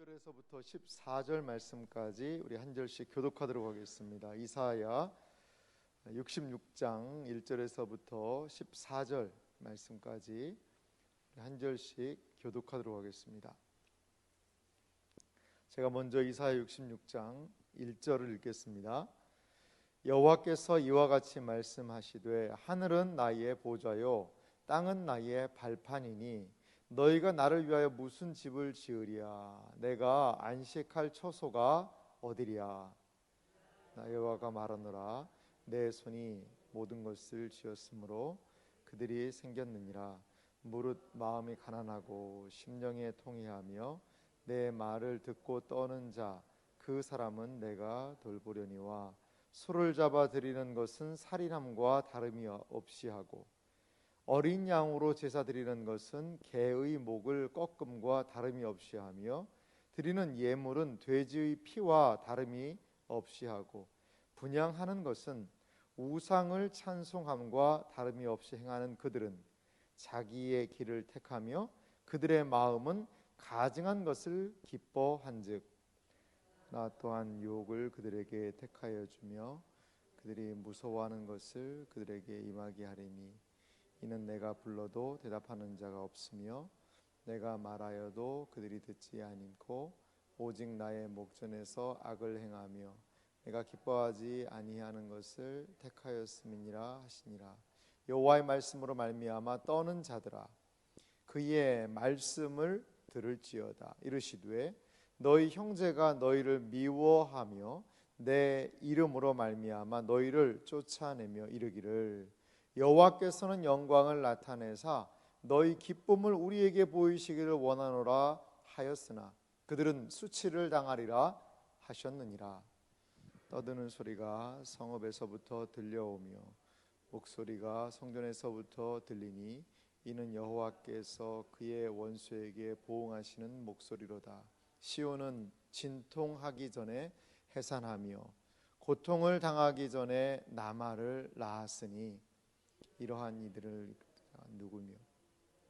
1절에서부터 14절 말씀까지 우리 한 절씩 교독하도록 하겠습니다. 이사야 66장 1절에서부터 14절 말씀까지 한 절씩 교독하도록 하겠습니다. 제가 먼저 이사야 66장 1절을 읽겠습니다. 여호와께서 이와 같이 말씀하시되 하늘은 나의 보좌요 땅은 나의 발판이니 너희가 나를 위하여 무슨 집을 지으랴? 내가 안식할 처소가 어디랴? 나 여호와가 말하노라. 내 손이 모든 것을 지었으므로 그들이 생겼느니라. 무릇 마음이 가난하고 심령에 통회하며 내 말을 듣고 떠는 자 그 사람은 내가 돌보려니와 소를 잡아 드리는 것은 살인함과 다름이 없이 하고 어린 양으로 제사 드리는 것은 개의 목을 꺾음과 다름이 없이 하며 드리는 예물은 돼지의 피와 다름이 없이 하고 분향하는 것은 우상을 찬송함과 다름이 없이 행하는 그들은 자기의 길을 택하며 그들의 마음은 가증한 것을 기뻐한즉 나 또한 유혹을 그들에게 택하여 주며 그들이 무서워하는 것을 그들에게 임하게 하리니 이는 내가 불러도 대답하는 자가 없으며 내가 말하여도 그들이 듣지 아니고 오직 나의 목전에서 악을 행하며 내가 기뻐하지 아니하는 것을 택하였음이니라 하시니라. 여호와의 말씀으로 말미암아 떠는 자들아 그의 말씀을 들을지어다. 이르시되 너희 형제가 너희를 미워하며 내 이름으로 말미암아 너희를 쫓아내며 이르기를 여호와께서는 영광을 나타내사 너희 기쁨을 우리에게 보이시기를 원하노라 하였으나 그들은 수치를 당하리라 하셨느니라. 떠드는 소리가 성읍에서부터 들려오며 목소리가 성전에서부터 들리니 이는 여호와께서 그의 원수에게 보응하시는 목소리로다. 시온은 진통하기 전에 해산하며 고통을 당하기 전에 나말을 낳았으니 이러한 이들을 누구며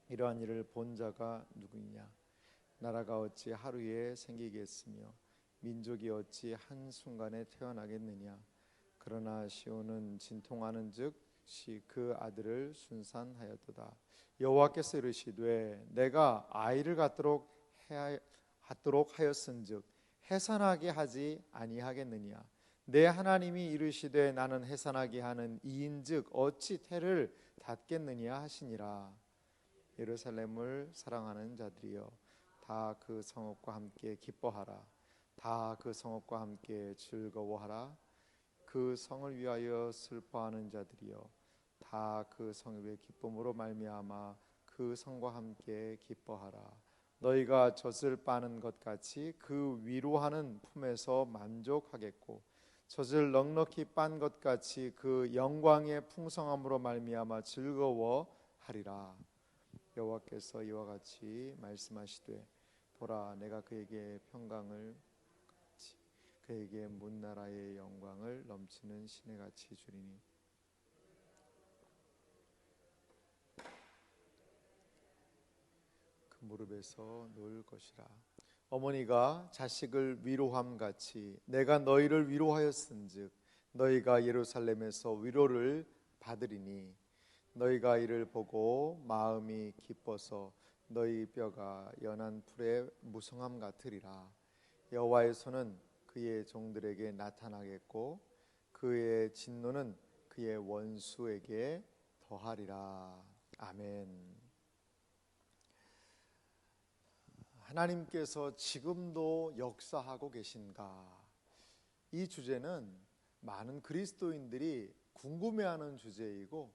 이러한 일을 본 자가 누구냐? 나라가 어찌 하루에 생기겠으며 민족이 어찌 한순간에 태어나겠느냐? 그러나 시온은 진통하는 즉 그 아들을 순산하였도다. 여호와께서 이르시되 내가 아이를 갖도록 하였은즉 해산하게 하지 아니하겠느냐? 내 하나님이 이르시되 나는 해산하게 하는 이인즉 어찌 태를 닫겠느냐 하시니라. 예루살렘을 사랑하는 자들이여 다 그 성읍과 함께 기뻐하라. 다 그 성읍과 함께 즐거워하라. 그 성을 위하여 슬퍼하는 자들이여 다 그 성읍의 기쁨으로 말미암아 그 성과 함께 기뻐하라. 너희가 젖을 빠는 것 같이 그 위로하는 품에서 만족하겠고 젖을 넉넉히 빤 것 같이 그 영광의 풍성함으로 말미암아 즐거워하리라. 여호와께서 이와 같이 말씀하시되 보라 내가 그에게 평강을 같이 그에게 문나라의 영광을 넘치는 신의 같이 주리니 그 무릎에서 놓을 것이라. 어머니가 자식을 위로함 같이 내가 너희를 위로하였은즉 너희가 예루살렘에서 위로를 받으리니 너희가 이를 보고 마음이 기뻐서 너희 뼈가 연한 풀의 무성함 같으리라. 여호와의 손은 그의 종들에게 나타나겠고 그의 진노는 그의 원수에게 더하리라. 아멘. 하나님께서 지금도 역사하고 계신가? 이 주제는 많은 그리스도인들이 궁금해하는 주제이고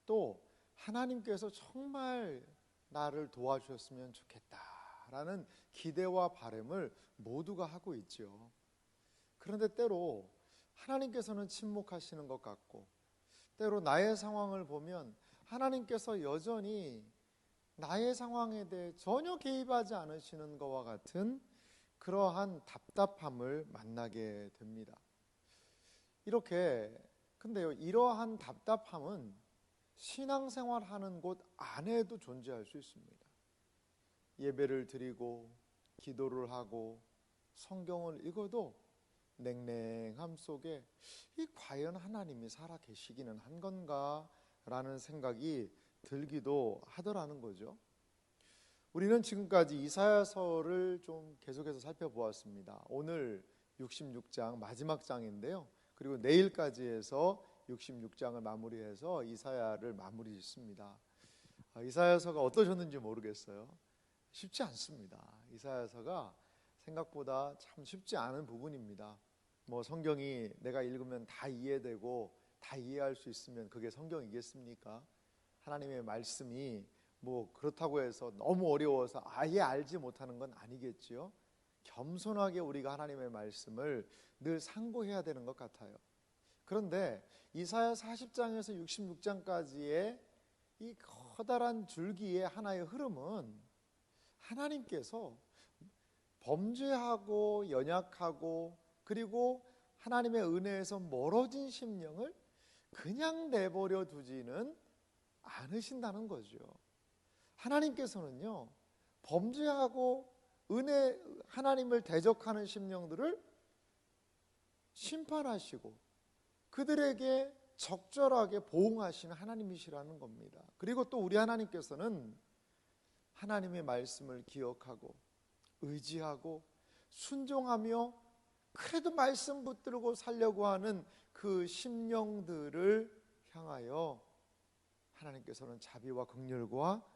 또 하나님께서 정말 나를 도와주셨으면 좋겠다라는 기대와 바람을 모두가 하고 있죠. 그런데 때로 하나님께서는 침묵하시는 것 같고 때로 나의 상황을 보면 하나님께서 여전히 나의 상황에 대해 전혀 개입하지 않으시는 것과 같은 그러한 답답함을 만나게 됩니다. 근데요, 이러한 답답함은 신앙생활 하는 곳 안에도 존재할 수 있습니다. 예배를 드리고 기도를 하고 성경을 읽어도 냉랭함 속에 이 과연 하나님이 살아 계시기는 한 건가 라는 생각이 들기도 하더라는 거죠. 우리는 지금까지 이사야서를 좀 계속해서 살펴보았습니다. 오늘 66장 마지막 장인데요. 그리고 내일까지 해서 66장을 마무리해서 이사야를 마무리 짓습니다. 이사야서가 어떠셨는지 모르겠어요. 쉽지 않습니다. 이사야서가 생각보다 참 쉽지 않은 부분입니다. 성경이 내가 읽으면 다 이해되고 다 이해할 수 있으면 그게 성경이겠습니까? 하나님의 말씀이 그렇다고 해서 너무 어려워서 아예 알지 못하는 건 아니겠지요. 겸손하게 우리가 하나님의 말씀을 늘 상고해야 되는 것 같아요. 그런데 이사야 40장에서 66장까지의 이 커다란 줄기의 하나의 흐름은 하나님께서 범죄하고 연약하고 그리고 하나님의 은혜에서 멀어진 심령을 그냥 내버려 두지는 않으신다는 거죠. 하나님께서는요, 범죄하고 하나님을 대적하는 심령들을 심판하시고 그들에게 적절하게 보응하시는 하나님이시라는 겁니다. 그리고 또 우리 하나님께서는 하나님의 말씀을 기억하고 의지하고 순종하며 그래도 말씀 붙들고 살려고 하는 그 심령들을 향하여 하나님께서는 자비와 긍휼과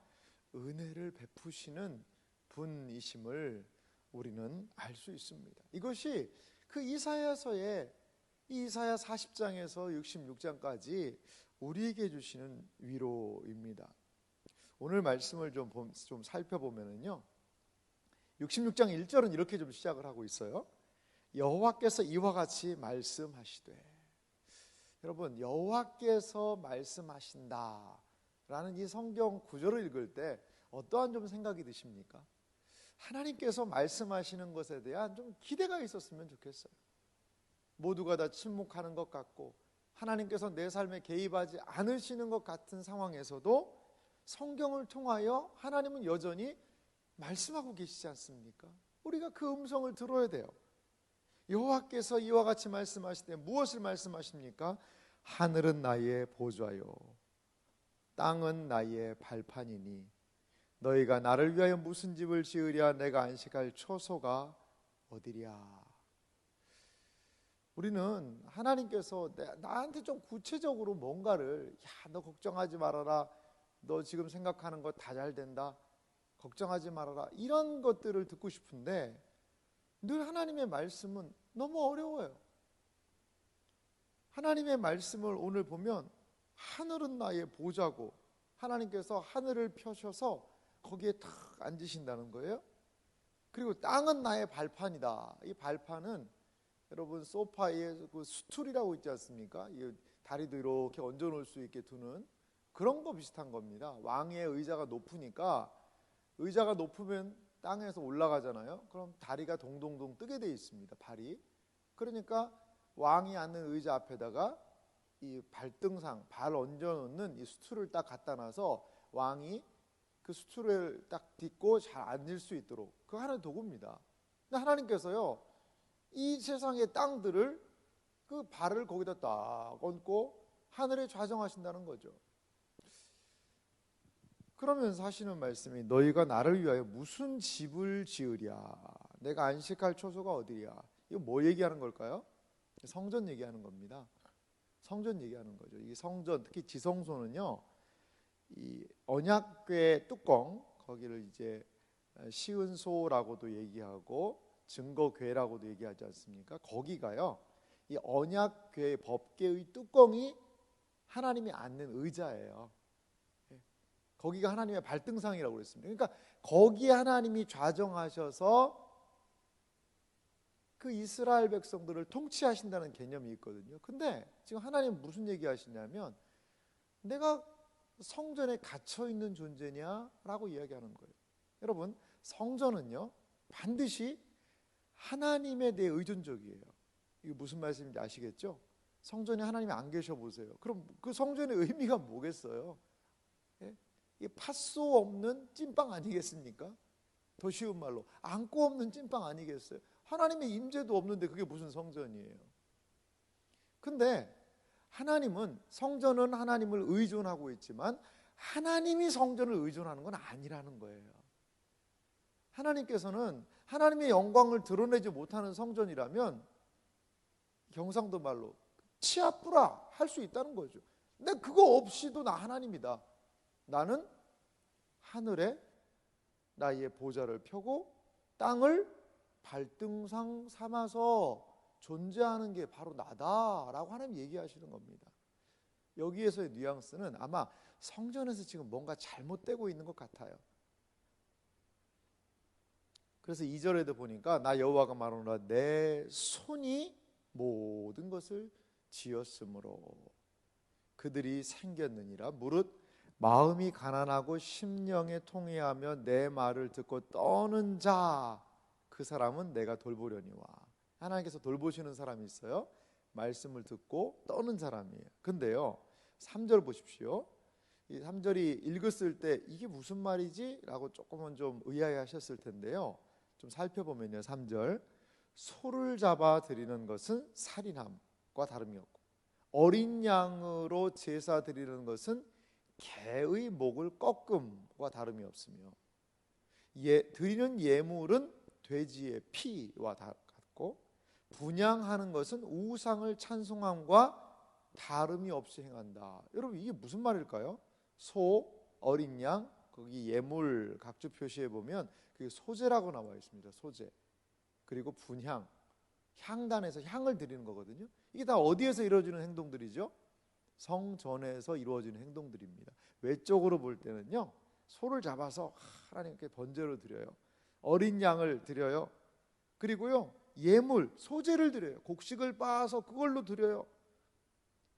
은혜를 베푸시는 분이심을 우리는 알 수 있습니다. 이것이 그 이사야서의 이사야 40장에서 66장까지 우리에게 주시는 위로입니다. 오늘 말씀을 좀 살펴보면요, 66장 1절은 이렇게 좀 시작을 하고 있어요. 여호와께서 이와 같이 말씀하시되. 여러분, 여호와께서 말씀하신다 라는 이 성경 구절을 읽을 때 어떠한 좀 생각이 드십니까? 하나님께서 말씀하시는 것에 대한 좀 기대가 있었으면 좋겠어요. 모두가 다 침묵하는 것 같고 하나님께서 내 삶에 개입하지 않으시는 것 같은 상황에서도 성경을 통하여 하나님은 여전히 말씀하고 계시지 않습니까? 우리가 그 음성을 들어야 돼요. 여호와께서 이와 같이 말씀하시되 무엇을 말씀하십니까? 하늘은 나의 보좌요 땅은 나의 발판이니 너희가 나를 위하여 무슨 집을 지으랴 내가 안식할 초소가 어디랴. 우리는 하나님께서 나한테 좀 구체적으로 뭔가를 너 걱정하지 말아라, 너 지금 생각하는 거 다 잘 된다, 걱정하지 말아라, 이런 것들을 듣고 싶은데 늘 하나님의 말씀은 너무 어려워요. 하나님의 말씀을 오늘 보면 하늘은 나의 보좌고 하나님께서 하늘을 펴셔서 거기에 탁 앉으신다는 거예요. 그리고 땅은 나의 발판이다. 이 발판은 여러분 소파에 그 스툴이라고 있지 않습니까? 다리도 이렇게 얹어 놓을 수 있게 두는 그런 거 비슷한 겁니다. 왕의 의자가 높으니까 의자가 높으면 땅에서 올라가잖아요. 그럼 다리가 동동동 뜨게 돼 있습니다. 발이. 그러니까 왕이 앉는 의자 앞에다가 이 발등상, 발 얹어 놓는 이 스툴을 딱 갖다 놔서 왕이 그 스툴을 딱 딛고 잘 앉을 수 있도록 그 하나의 도구입니다. 근데 하나님께서요, 이 세상의 땅들을 그 발을 거기다 딱 얹고 하늘에 좌정하신다는 거죠. 그러면서 하시는 말씀이 너희가 나를 위하여 무슨 집을 지으랴 내가 안식할 초소가 어디랴. 이거 뭐 얘기하는 걸까요? 성전 얘기하는 겁니다. 성전 얘기하는 거죠. 이 성전, 특히 지성소는요, 이 언약궤 뚜껑, 거기를 이제 시은소라고도 얘기하고 증거궤라고도 얘기하지 않습니까? 거기가요, 이 언약궤 법궤의 뚜껑이 하나님이 앉는 의자예요. 거기가 하나님의 발등상이라고 그랬습니다. 그러니까 거기에 하나님이 좌정하셔서 그 이스라엘 백성들을 통치하신다는 개념이 있거든요. 근데 지금 하나님 무슨 얘기 하시냐면 내가 성전에 갇혀 있는 존재냐라고 이야기하는 거예요. 여러분, 성전은요 반드시 하나님에 대해 의존적이에요. 이게 무슨 말씀인지 아시겠죠? 성전에 하나님이 안 계셔 보세요. 그럼 그 성전의 의미가 뭐겠어요? 예? 이게 팥소 없는 찐빵 아니겠습니까? 더 쉬운 말로 안고 없는 찐빵 아니겠어요? 하나님의 임재도 없는데 그게 무슨 성전이에요? 근데 하나님은, 성전은 하나님을 의존하고 있지만 하나님이 성전을 의존하는 건 아니라는 거예요. 하나님께서는 하나님의 영광을 드러내지 못하는 성전이라면 경상도 말로 치아뿌라 할 수 있다는 거죠. 근데 그거 없이도 나 하나님이다. 나는 하늘에 나의 보좌를 펴고 땅을 발등상 삼아서 존재하는 게 바로 나다라고 하나님 얘기하시는 겁니다. 여기에서의 뉘앙스는 아마 성전에서 지금 뭔가 잘못되고 있는 것 같아요. 그래서 2절에도 보니까 나 여호와가 말하노라 내 손이 모든 것을 지었으므로 그들이 생겼느니라. 무릇 마음이 가난하고 심령에 통회하며 내 말을 듣고 떠는 자, 그 사람은 내가 돌보려니와. 하나님께서 돌보시는 사람이 있어요. 말씀을 듣고 떠는 사람이에요. 근데요 3절 보십시오. 이 3절이 읽었을 때 이게 무슨 말이지? 라고 조금은 좀 의아해 하셨을 텐데요, 좀 살펴보면요 3절 소를 잡아 드리는 것은 살인함과 다름이 없고 어린 양으로 제사 드리는 것은 개의 목을 꺾음과 다름이 없으며 드리는 예물은 돼지의 피와 같고 분향하는 것은 우상을 찬송함과 다름이 없이 행한다. 여러분 이게 무슨 말일까요? 소, 어린 양, 거기 예물 각주 표시에 보면 그게 소제라고 나와 있습니다. 소제. 그리고 분향, 향단에서 향을 드리는 거거든요. 이게 다 어디에서 이루어지는 행동들이죠? 성전에서 이루어지는 행동들입니다. 외적으로 볼 때는요, 소를 잡아서 하나님께 번제로 드려요. 어린 양을 드려요. 그리고요 예물, 소제를 드려요. 곡식을 빻아서 그걸로 드려요.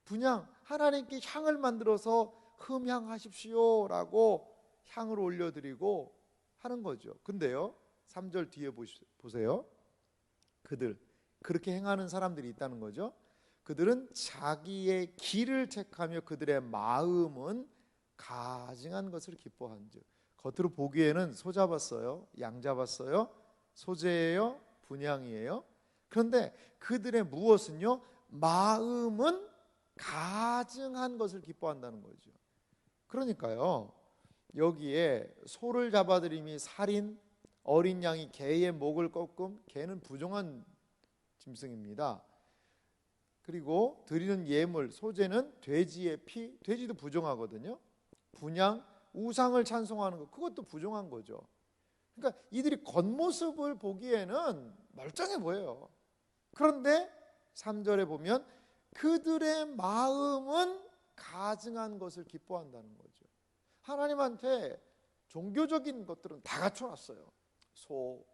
분향, 하나님께 향을 만들어서 흠향하십시오 라고 향을 올려드리고 하는 거죠. 근데요 3절 뒤에 보세요. 그들, 그렇게 행하는 사람들이 있다는 거죠. 그들은 자기의 길을 택하며 그들의 마음은 가증한 것을 기뻐한즉. 겉으로 보기에는 소 잡았어요, 양 잡았어요, 소제예요, 분향이에요. 그런데 그들의 무엇은요, 마음은 가증한 것을 기뻐한다는 거죠. 그러니까요 여기에 소를 잡아들임이 살인, 어린 양이 개의 목을 꺾음, 개는 부정한 짐승입니다. 그리고 드리는 예물, 소제는 돼지의 피, 돼지도 부정하거든요. 분향, 우상을 찬송하는 것, 그것도 부정한 거죠. 그러니까 이들이 겉모습을 보기에는 멀쩡해 보여요. 그런데 3절에 보면 그들의 마음은 가증한 것을 기뻐한다는 거죠. 하나님한테 종교적인 것들은 다 갖춰놨어요. 소,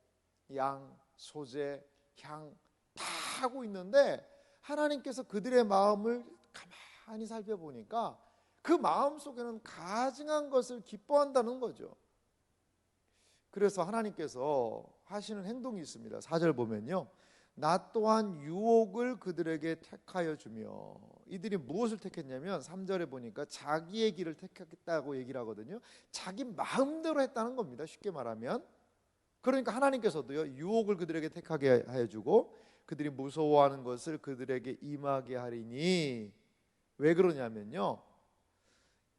양, 소제, 향 다 하고 있는데 하나님께서 그들의 마음을 가만히 살펴보니까 그 마음 속에는 가증한 것을 기뻐한다는 거죠. 그래서 하나님께서 하시는 행동이 있습니다. 4절 보면요, 나 또한 유혹을 그들에게 택하여 주며. 이들이 무엇을 택했냐면 3절에 보니까 자기의 길을 택했다고 얘기를 하거든요. 자기 마음대로 했다는 겁니다. 쉽게 말하면. 그러니까 하나님께서도요 유혹을 그들에게 택하게 하여 주고 그들이 무서워하는 것을 그들에게 임하게 하리니. 왜 그러냐면요,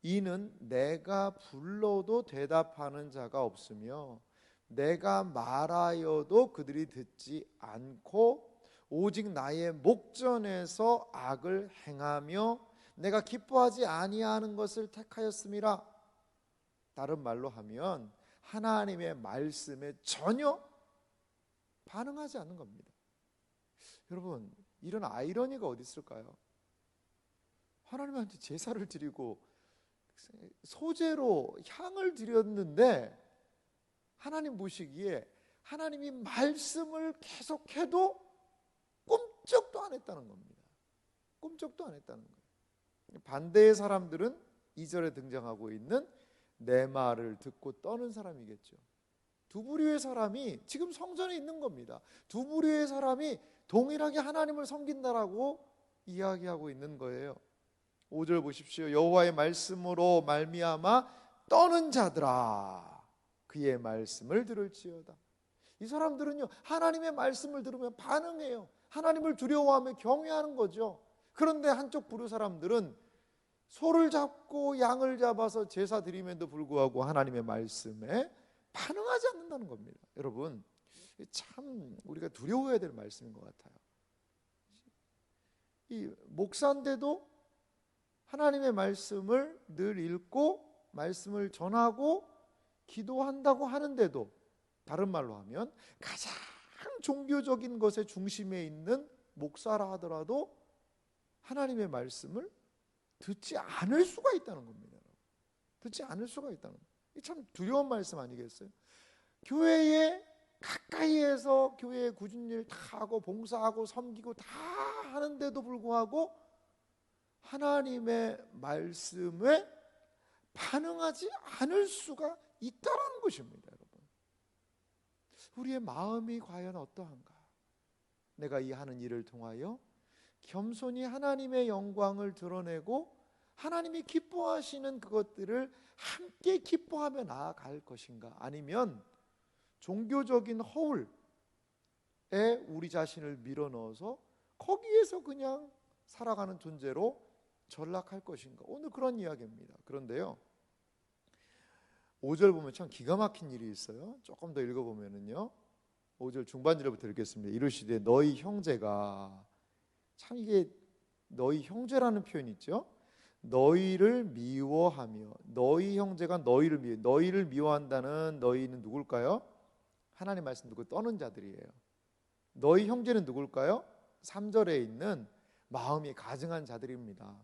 이는 내가 불러도 대답하는 자가 없으며 내가 말하여도 그들이 듣지 않고 오직 나의 목전에서 악을 행하며 내가 기뻐하지 아니하는 것을 택하였음이라. 다른 말로 하면 하나님의 말씀에 전혀 반응하지 않는 겁니다. 여러분 이런 아이러니가 어디 있을까요? 하나님한테 제사를 드리고 소제로 향을 드렸는데 하나님 보시기에 하나님이 말씀을 계속해도 꿈쩍도 안 했다는 겁니다. 꿈쩍도 안 했다는 거예요. 반대의 사람들은 2절에 등장하고 있는 내 말을 듣고 떠는 사람이겠죠. 두 부류의 사람이 지금 성전에 있는 겁니다. 두 부류의 사람이 동일하게 하나님을 섬긴다라고 이야기하고 있는 거예요. 5절 보십시오. 여호와의 말씀으로 말미암아 떠는 자들아. 그 그의 말씀을 들을지어다. 이 사람들은요, 하나님의 말씀을 들으면 반응해요. 하나님을 두려워하며 경외하는 거죠. 그런데 한쪽 부류 사람들은 소를 잡고 양을 잡아서 제사 드림에도 불구하고 하나님의 말씀에 반응하지 않는다는 겁니다. 여러분, 참 우리가 두려워해야 될 말씀인 것 같아요. 이 목사인데도 하나님의 말씀을 늘 읽고 말씀을 전하고 기도한다고 하는데도, 다른 말로 하면 가장 종교적인 것의 중심에 있는 목사라 하더라도 하나님의 말씀을 듣지 않을 수가 있다는 겁니다. 듣지 않을 수가 있다는 겁니다. 참 두려운 말씀 아니겠어요? 교회에 가까이에서 교회의 굳은 일 다 하고 봉사하고 섬기고 다 하는데도 불구하고 하나님의 말씀에 반응하지 않을 수가 있다는 것입니다. 여러분, 우리의 마음이 과연 어떠한가? 내가 이 하는 일을 통하여 겸손히 하나님의 영광을 드러내고 하나님이 기뻐하시는 그것들을 함께 기뻐하며 나아갈 것인가? 아니면 종교적인 허울에 우리 자신을 밀어넣어서 거기에서 그냥 살아가는 존재로 전락할 것인가? 오늘 그런 이야기입니다. 그런데요, 5절 보면 참 기가 막힌 일이 있어요. 조금 더 읽어보면은요, 5절 중반절부터 읽겠습니다. 이르시되 너희 형제가, 참 이게 너희 형제라는 표현이 있죠. 너희를 미워하며, 너희 형제가 너희를 미워한다는 너희는 누굴까요? 하나님 말씀 듣고 떠는 자들이에요. 너희 형제는 누굴까요? 3절에 있는 마음이 가증한 자들입니다.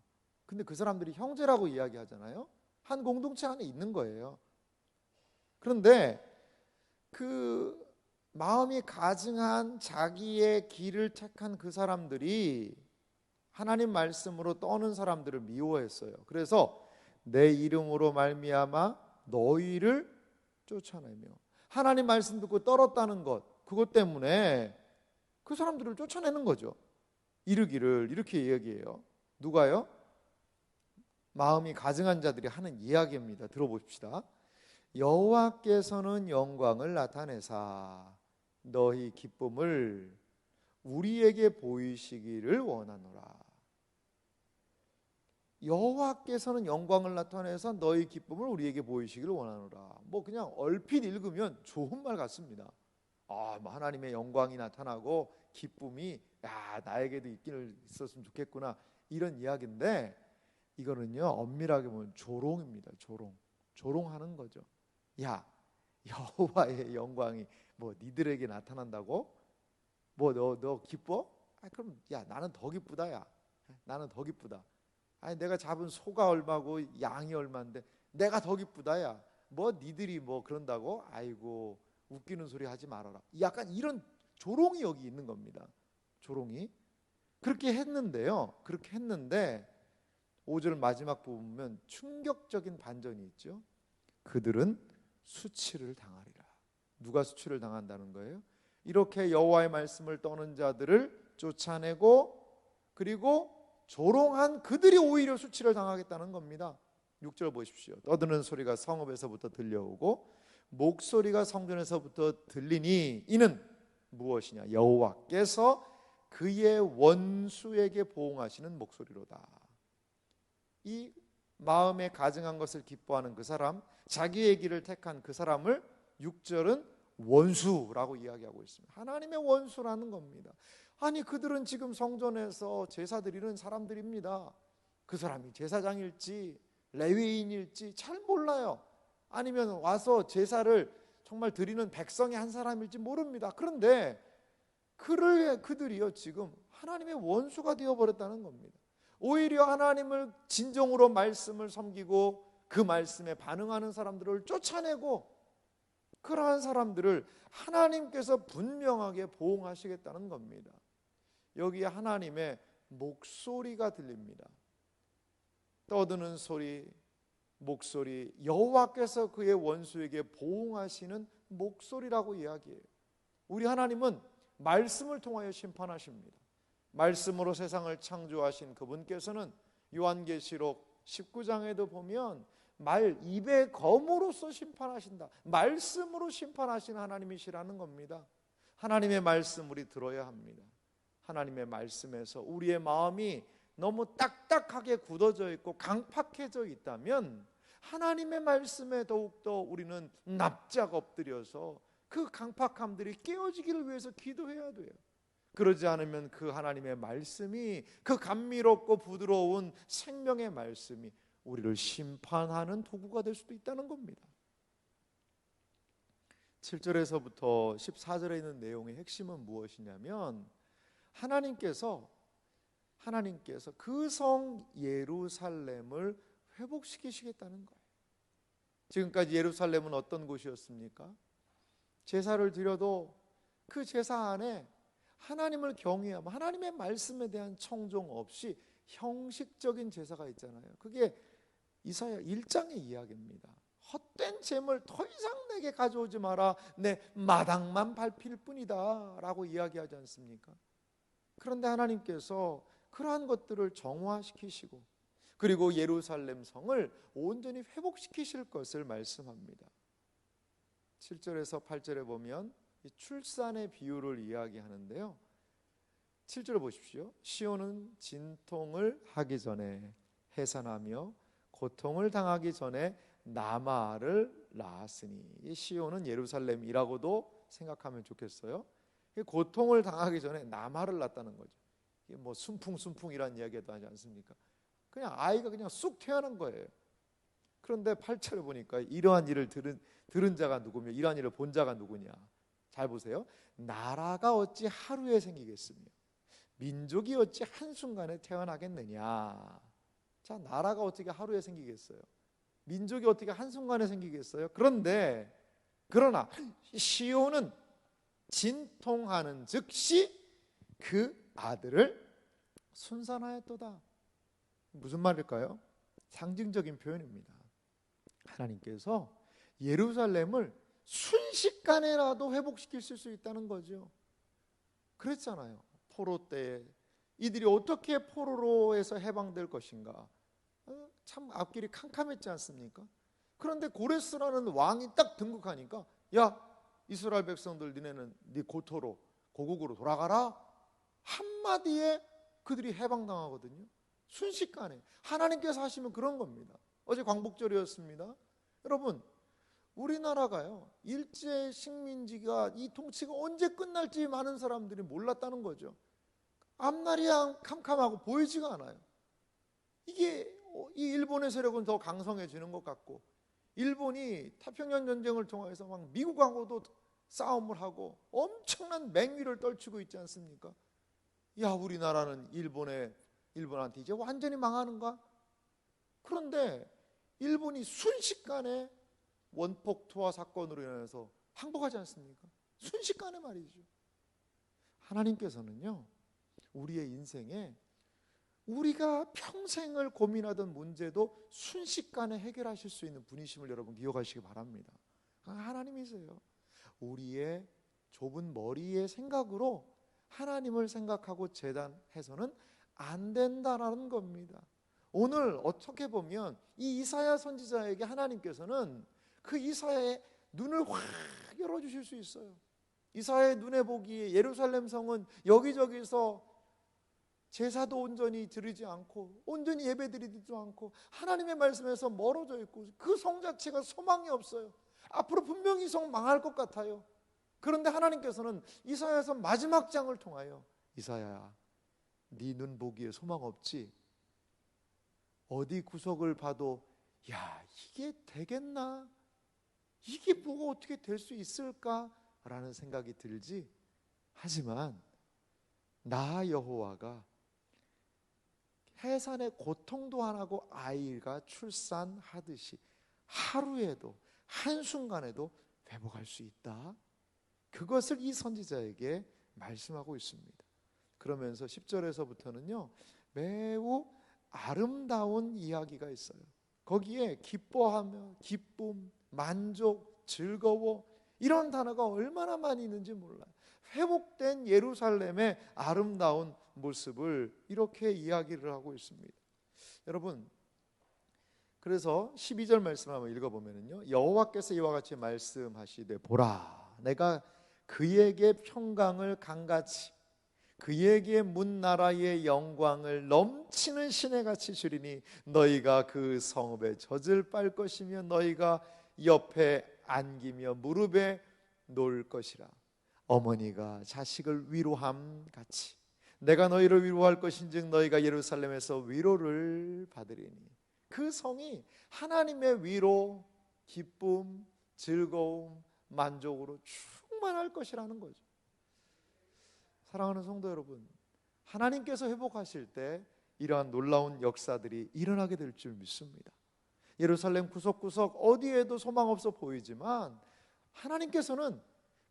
근데 그 사람들이 형제라고 이야기하잖아요. 한 공동체 안에 있는 거예요. 그런데 그 마음이 가증한 자기의 길을 택한 그 사람들이 하나님 말씀으로 떠는 사람들을 미워했어요. 그래서 내 이름으로 말미암아 너희를 쫓아내며, 하나님 말씀 듣고 떨었다는 것, 그것 때문에 그 사람들을 쫓아내는 거죠. 이르기를, 이렇게 이야기해요. 누가요? 마음이 가증한 자들이 하는 이야기입니다. 들어봅시다. 여호와께서는 영광을 나타내사 너희 기쁨을 우리에게 보이시기를 원하노라. 여호와께서는 영광을 나타내서 너희 기쁨을 우리에게 보이시기를 원하노라. 뭐 그냥 얼핏 읽으면 좋은 말 같습니다. 뭐 하나님의 영광이 나타나고 기쁨이 나에게도 있었으면 좋겠구나, 이런 이야기인데, 이거는요 엄밀하게 보면 조롱입니다. 조롱하는 거죠. 야, 여호와의 영광이 뭐 니들에게 나타난다고? 뭐 너 기뻐? 그럼 야, 나는 더 기쁘다. 야, 나는 더 기쁘다. 아니, 내가 잡은 소가 얼마고 양이 얼마인데 내가 더 기쁘다. 야, 뭐 니들이 뭐 그런다고? 아이고, 웃기는 소리 하지 말아라. 약간 이런 조롱이 여기 있는 겁니다. 조롱이. 그렇게 했는데요, 그렇게 했는데 5절 마지막 보면 충격적인 반전이 있죠. 그들은 수치를 당하리라. 누가 수치를 당한다는 거예요? 이렇게 여호와의 말씀을 떠는 자들을 쫓아내고, 그리고 조롱한 그들이 오히려 수치를 당하겠다는 겁니다. 6절 보십시오. 떠드는 소리가 성읍에서부터 들려오고 목소리가 성전에서부터 들리니 이는 무엇이냐? 여호와께서 그의 원수에게 보응하시는 목소리로다. 이 마음에 가증한 것을 기뻐하는 그 사람, 자기의 길을 택한 그 사람을 6절은 원수라고 이야기하고 있습니다. 하나님의 원수라는 겁니다. 아니, 그들은 지금 성전에서 제사 드리는 사람들입니다. 그 사람이 제사장일지 레위인일지 잘 몰라요. 아니면 와서 제사를 정말 드리는 백성의 한 사람일지 모릅니다. 그런데 그들이요 지금 하나님의 원수가 되어버렸다는 겁니다. 오히려 하나님을 진정으로 말씀을 섬기고 그 말씀에 반응하는 사람들을 쫓아내고, 그러한 사람들을 하나님께서 분명하게 보응하시겠다는 겁니다. 여기에 하나님의 목소리가 들립니다. 떠드는 소리, 목소리, 여호와께서 그의 원수에게 보응하시는 목소리라고 이야기해요. 우리 하나님은 말씀을 통하여 심판하십니다. 말씀으로 세상을 창조하신 그분께서는 요한계시록 19장에도 보면 입의 검으로서 심판하신다. 말씀으로 심판하시는 하나님이시라는 겁니다. 하나님의 말씀 우리 들어야 합니다. 하나님의 말씀에서 우리의 마음이 너무 딱딱하게 굳어져 있고 강팍해져 있다면 하나님의 말씀에 더욱더 우리는 납작 엎드려서 그 강팍함들이 깨어지기를 위해서 기도해야 돼요. 그러지 않으면 그 하나님의 말씀이, 그 감미롭고 부드러운 생명의 말씀이 우리를 심판하는 도구가 될 수도 있다는 겁니다. 7절에서부터 14절에 있는 내용의 핵심은 무엇이냐면 하나님께서 그 성 예루살렘을 회복시키시겠다는 거예요. 지금까지 예루살렘은 어떤 곳이었습니까? 제사를 드려도 그 제사 안에 하나님을 경외하며 하나님의 말씀에 대한 청종 없이 형식적인 제사가 있잖아요. 그게 이사야 1장의 이야기입니다. 헛된 재물 더 이상 내게 가져오지 마라, 내 마당만 밟힐 뿐이다 라고 이야기하지 않습니까? 그런데 하나님께서 그러한 것들을 정화시키시고 그리고 예루살렘 성을 온전히 회복시키실 것을 말씀합니다. 7절에서 8절에 보면 이 출산의 비유를 이야기하는데요. 7절을 보십시오. 시온은 진통을 하기 전에 해산하며 고통을 당하기 전에 나마를 낳았으니, 이 시온은 예루살렘이라고도 생각하면 좋겠어요. 고통을 당하기 전에 나마를 낳았다는 거죠. 이게 뭐 순풍순풍이라는 이야기도 하지 않습니까? 그냥 아이가 그냥 쑥 태어난 거예요. 그런데 8절을 보니까 이러한 일을 들은 자가 누구며 이러한 일을 본 자가 누구냐. 잘 보세요. 나라가 어찌 하루에 생기겠으며 민족이 어찌 한순간에 태어나겠느냐. 자, 나라가 어떻게 하루에 생기겠어요? 민족이 어떻게 한순간에 생기겠어요? 그러나 시온은 진통하는 즉시 그 아들을 순산하였도다. 무슨 말일까요? 상징적인 표현입니다. 하나님께서 예루살렘을 순식간에라도 회복시킬 수 있다는 거죠. 그랬잖아요. 포로 때에 이들이 어떻게 포로로에서 해방될 것인가. 참 앞길이 캄캄했지 않습니까? 그런데 고레스라는 왕이 딱 등극하니까, 야, 이스라엘 백성들, 니네는 네 고토로 고국으로 돌아가라. 한마디에 그들이 해방당하거든요. 순식간에. 하나님께서 하시면 그런 겁니다. 어제 광복절이었습니다. 여러분, 우리나라가요, 일제 식민지가 이 통치가 언제 끝날지 많은 사람들이 몰랐다는 거죠. 앞날이 캄캄하고 보이지가 않아요. 이게 이 일본의 세력은 더 강성해지는 것 같고, 일본이 태평양 전쟁을 통해서 막 미국하고도 싸움을 하고 엄청난 맹위를 떨치고 있지 않습니까? 야, 우리나라는 일본한테 이제 완전히 망하는가? 그런데 일본이 순식간에 원폭 투하 사건으로 인해서 항복하지 않습니까? 순식간에 말이죠. 하나님께서는요, 우리의 인생에 우리가 평생을 고민하던 문제도 순식간에 해결하실 수 있는 분이심을 여러분 기억하시기 바랍니다. 하나님이세요. 우리의 좁은 머리의 생각으로 하나님을 생각하고 재단해서는 안 된다라는 겁니다. 오늘 어떻게 보면 이 이사야 선지자에게 하나님께서는 그 이사야의 눈을 확 열어주실 수 있어요. 이사야의 눈에 보기에 예루살렘 성은 여기저기서 제사도 온전히 드리지 않고 온전히 예배드리지도 않고 하나님의 말씀에서 멀어져 있고 그 성 자체가 소망이 없어요. 앞으로 분명히 성 망할 것 같아요. 그런데 하나님께서는 이사야서 마지막 장을 통하여, 이사야야, 네 눈 보기에 소망 없지? 어디 구석을 봐도 야, 이게 되겠나? 이게 뭐가 어떻게 될 수 있을까? 라는 생각이 들지. 하지만 나 여호와가 해산의 고통도 안 하고 아이가 출산하듯이 하루에도 한순간에도 회복할 수 있다. 그것을 이 선지자에게 말씀하고 있습니다. 그러면서 10절에서부터는요, 매우 아름다운 이야기가 있어요. 거기에 기뻐하며, 기쁨, 만족, 즐거워, 이런 단어가 얼마나 많이 있는지 몰라요. 회복된 예루살렘의 아름다운 모습을 이렇게 이야기를 하고 있습니다. 여러분, 그래서 12절 말씀을 한번 읽어보면요, 여호와께서 이와 같이 말씀하시되 보라, 내가 그에게 평강을 강같이 그에게 문 나라의 영광을 넘치는 시내같이 주리니 너희가 그 성읍에 젖을 빨 것이며 너희가 옆에 안기며 무릎에 놓을 것이라. 어머니가 자식을 위로함 같이 내가 너희를 위로할 것인즉 너희가 예루살렘에서 위로를 받으리니. 그 성이 하나님의 위로, 기쁨, 즐거움, 만족으로 충만할 것이라는 거죠. 사랑하는 성도 여러분, 하나님께서 회복하실 때 이러한 놀라운 역사들이 일어나게 될 줄 믿습니다. 예루살렘 구석구석 어디에도 소망 없어 보이지만 하나님께서는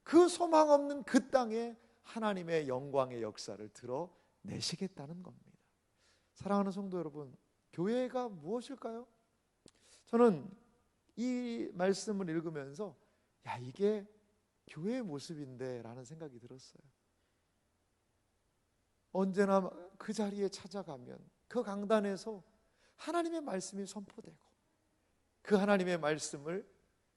그 소망 없는 그 땅에 하나님의 영광의 역사를 드러내시겠다는 겁니다. 사랑하는 성도 여러분, 교회가 무엇일까요? 저는 이 말씀을 읽으면서 이게 교회의 모습인데 라는 생각이 들었어요. 언제나 그 자리에 찾아가면 그 강단에서 하나님의 말씀이 선포되고 그 하나님의 말씀을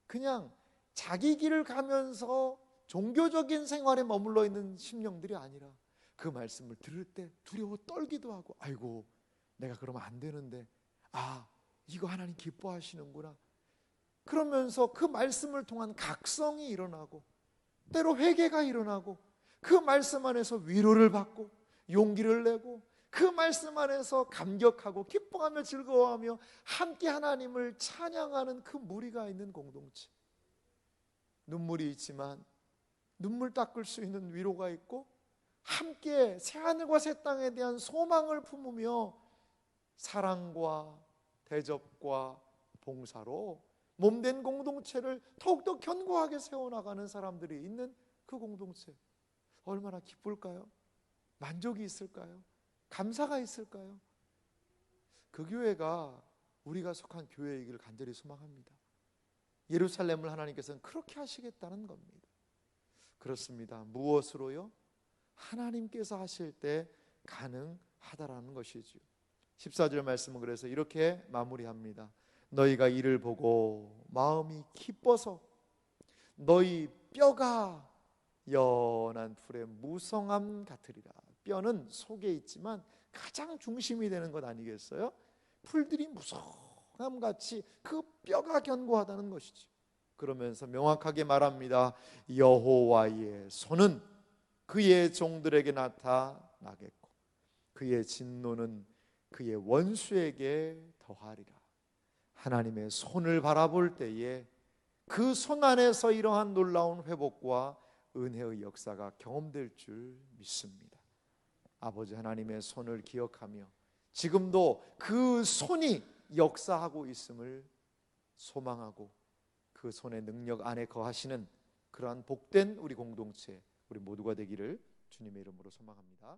그냥 자기 길을 가면서 종교적인 생활에 머물러 있는 심령들이 아니라 그 말씀을 들을 때 두려워 떨기도 하고, 아이고 내가 그러면 안 되는데, 이거 하나님 기뻐하시는구나, 그러면서 그 말씀을 통한 각성이 일어나고 때로 회개가 일어나고 그 말씀 안에서 위로를 받고 용기를 내고 그 말씀 안에서 감격하고 기뻐하며 즐거워하며 함께 하나님을 찬양하는 그 무리가 있는 공동체. 눈물이 있지만 눈물 닦을 수 있는 위로가 있고 함께 새하늘과 새 땅에 대한 소망을 품으며 사랑과 대접과 봉사로 몸된 공동체를 더욱더 견고하게 세워나가는 사람들이 있는 그 공동체, 얼마나 기쁠까요? 만족이 있을까요? 감사가 있을까요? 그 교회가 우리가 속한 교회이기를 간절히 소망합니다. 예루살렘을 하나님께서는 그렇게 하시겠다는 겁니다. 그렇습니다. 무엇으로요? 하나님께서 하실 때 가능하다라는 것이죠. 14절 말씀은 그래서 이렇게 마무리합니다. 너희가 이를 보고 마음이 기뻐서 너희 뼈가 연한 풀의 무성함 같으리라. 뼈는 속에 있지만 가장 중심이 되는 것 아니겠어요? 풀들이 무성함같이 그 뼈가 견고하다는 것이죠. 그러면서 명확하게 말합니다. 여호와의 손은 그의 종들에게 나타나겠고 그의 진노는 그의 원수에게 더하리라. 하나님의 손을 바라볼 때에 그 손 안에서 이러한 놀라운 회복과 은혜의 역사가 경험될 줄 믿습니다. 아버지 하나님의 손을 기억하며 지금도 그 손이 역사하고 있음을 소망하고 그 손의 능력 안에 거하시는 그러한 복된 우리 공동체, 우리 모두가 되기를 주님의 이름으로 소망합니다.